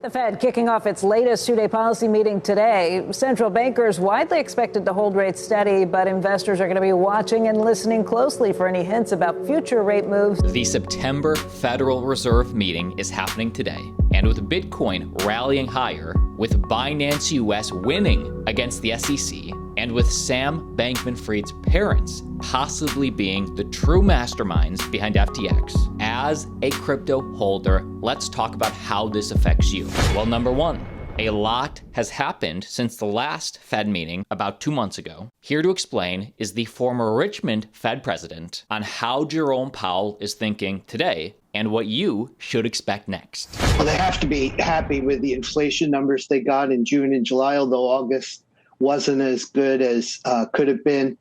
The Fed kicking off its latest two-day policy meeting today. Central bankers widely expected to hold rates steady, but investors are going to be watching and listening closely for any hints about future rate moves. The September Federal Reserve meeting is happening today, and with Bitcoin rallying higher, with Binance US winning against the SEC, and with Sam Bankman-Fried's parents possibly being the true masterminds behind FTX. As a crypto holder, let's talk about how this affects you. Well, number one, a lot has happened since the last Fed meeting about 2 months ago. Here to explain is the former Richmond Fed president on how Jerome Powell is thinking today and what you should expect next. Well, they have to be happy with the inflation numbers they got in June and July, although August wasn't as good as could have been.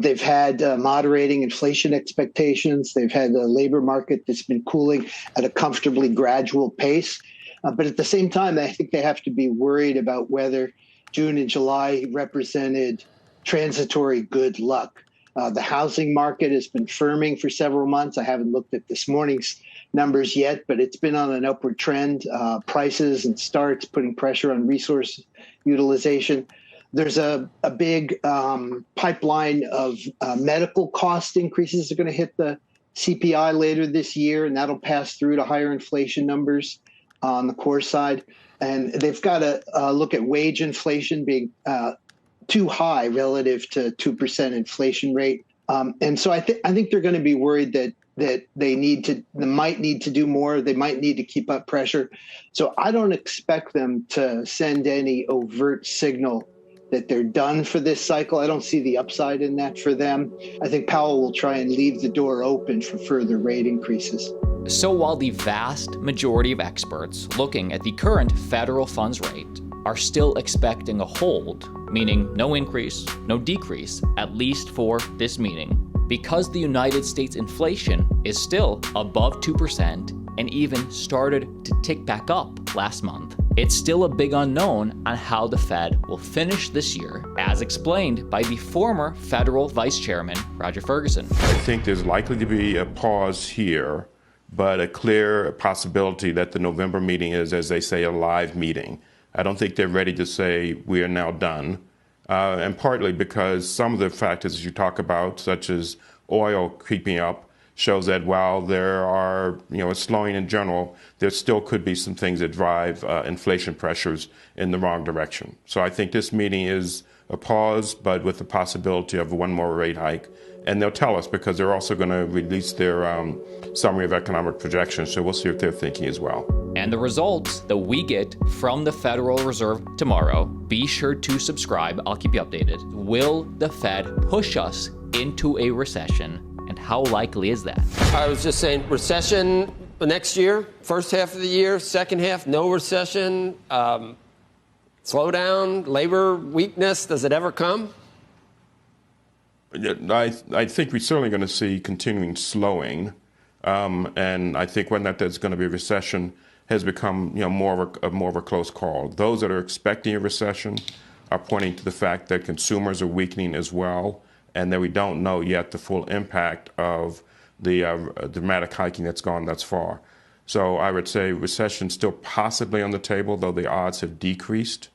They've had moderating inflation expectations. They've had a labor market that's been cooling at a comfortably gradual pace. But at the same time, I think they have to be worried about whether June and July represented transitory good luck. The housing market has been firming for several months. I haven't looked at this morning's numbers yet, but it's been on an upward trend. Prices and starts putting pressure on resource utilization. There's a big pipeline of medical cost increases that are going to hit the CPI later this year, and that'll pass through to higher inflation numbers on the core side. And they've got to look at wage inflation being too high relative to 2% inflation rate. And so I think they're going to be worried that they might need to do more. They might need to keep up pressure. So I don't expect them to send any overt signal that they're done for this cycle. I don't see the upside in that for them. I think Powell will try and leave the door open for further rate increases. So while the vast majority of experts looking at the current federal funds rate are still expecting a hold, meaning no increase, no decrease, at least for this meeting, because the United States inflation is still above 2% and even started to tick back up last month, it's still a big unknown on how the Fed will finish this year, as explained by the former federal vice chairman, Roger Ferguson. I think there's likely to be a pause here, but a clear possibility that the November meeting is, as they say, a live meeting. I don't think they're ready to say we are now done, and partly because some of the factors you talk about, such as oil creeping up, shows that while there are, a slowing in general, there still could be some things that drive inflation pressures in the wrong direction. So I think this meeting is a pause, but with the possibility of one more rate hike. And they'll tell us because they're also going to release their summary of economic projections. So we'll see what they're thinking as well. And the results that we get from the Federal Reserve tomorrow, be sure to subscribe. I'll keep you updated. Will the Fed push us into a recession? And how likely is that? I was just saying recession next year, first half of the year, second half, no recession, slowdown, labor weakness. Does it ever come? I think we're certainly going to see continuing slowing. And I think whether or not there's going to be a recession has become more of a close call. Those that are expecting a recession are pointing to the fact that consumers are weakening as well, and that we don't know yet the full impact of the dramatic hiking that's gone thus far. So I would say recession still possibly on the table, though the odds have decreased.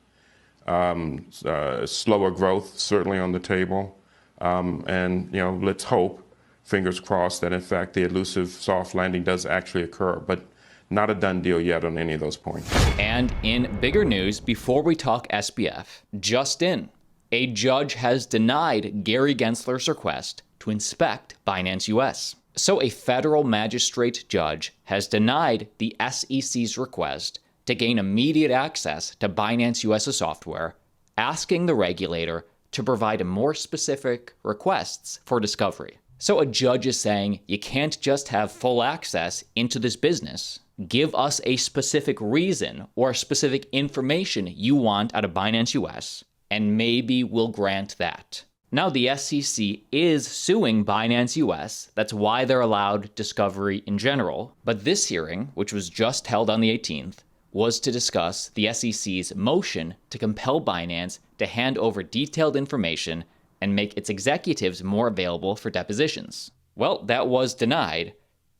Slower growth certainly on the table. And let's hope, fingers crossed, that in fact the elusive soft landing does actually occur. But not a done deal yet on any of those points. And in bigger news, before we talk SBF, just in, a judge has denied Gary Gensler's request to inspect Binance US. So a federal magistrate judge has denied the SEC's request to gain immediate access to Binance US's software, asking the regulator to provide more specific requests for discovery. So a judge is saying you can't just have full access into this business. Give us a specific reason or specific information you want out of Binance US, and maybe we'll grant that. Now, the SEC is suing Binance US. That's why they're allowed discovery in general. But this hearing, which was just held on the 18th, was to discuss the SEC's motion to compel Binance to hand over detailed information and make its executives more available for depositions. Well, that was denied.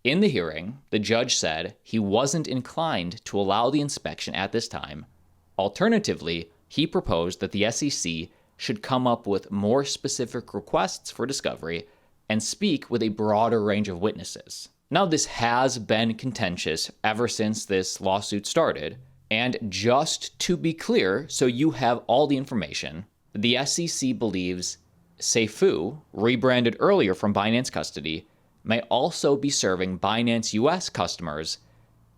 In the hearing, the judge said he wasn't inclined to allow the inspection at this time. Alternatively, he proposed that the SEC should come up with more specific requests for discovery and speak with a broader range of witnesses. Now, this has been contentious ever since this lawsuit started. And just to be clear, so you have all the information, the SEC believes Seifu, rebranded earlier from Binance custody, may also be serving Binance US customers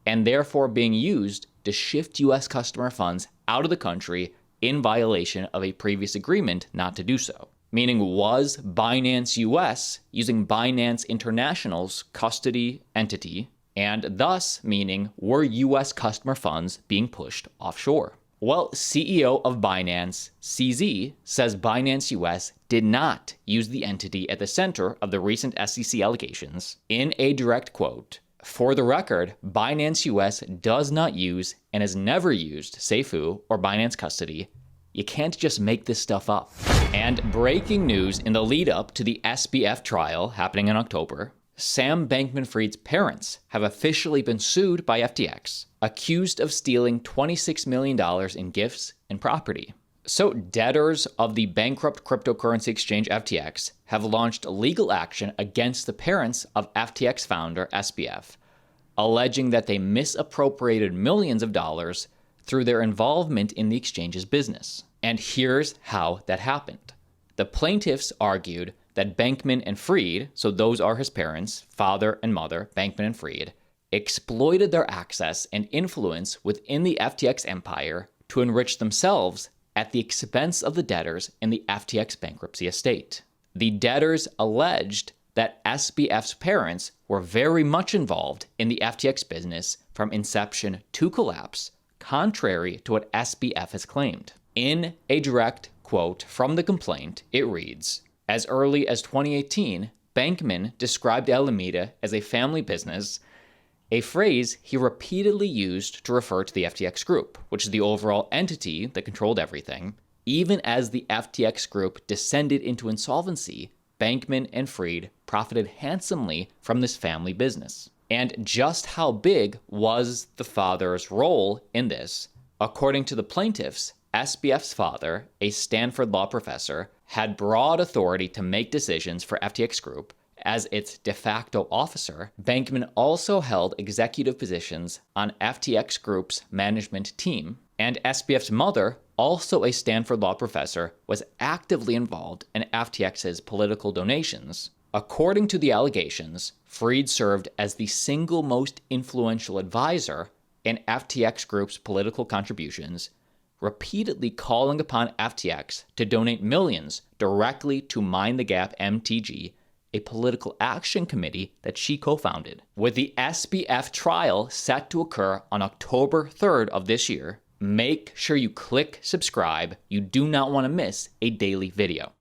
and therefore being used to shift US customer funds out of the country in violation of a previous agreement not to do so. Meaning, was Binance US using Binance International's custody entity, and thus meaning were US customer funds being pushed offshore? Well, CEO of Binance, CZ, says Binance US did not use the entity at the center of the recent SEC allegations. In a direct quote, "For the record, Binance US does not use and has never used Seifu or Binance custody. You can't just make this stuff up." And breaking news in the lead up to the SBF trial happening in October, Sam Bankman-Fried's parents have officially been sued by FTX, accused of stealing $26 million in gifts and property. So debtors of the bankrupt cryptocurrency exchange FTX have launched legal action against the parents of FTX founder SBF, alleging that they misappropriated millions of dollars through their involvement in the exchange's business. And here's how that happened. The plaintiffs argued that Bankman and Fried, so those are his parents, father and mother, Bankman and Fried, exploited their access and influence within the FTX empire to enrich themselves at the expense of the debtors in the FTX bankruptcy estate. The debtors alleged that SBF's parents were very much involved in the FTX business from inception to collapse, contrary to what SBF has claimed. In a direct quote from the complaint, it reads, "As early as 2018, Bankman described Alameda as a family business, a phrase he repeatedly used to refer to the FTX group, which is the overall entity that controlled everything. Even as the FTX group descended into insolvency, Bankman and Fried profited handsomely from this family business." And just how big was the father's role in this? According to the plaintiffs, SBF's father, a Stanford law professor, had broad authority to make decisions for FTX Group. As its de facto officer, Bankman also held executive positions on FTX Group's management team. And SBF's mother, also a Stanford law professor, was actively involved in FTX's political donations. According to the allegations, Fried served as the single most influential advisor in FTX Group's political contributions, repeatedly calling upon FTX to donate millions directly to Mind the Gap MTG, a political action committee that she co-founded. With the SBF trial set to occur on October 3rd of this year, make sure you click subscribe. You do not want to miss a daily video.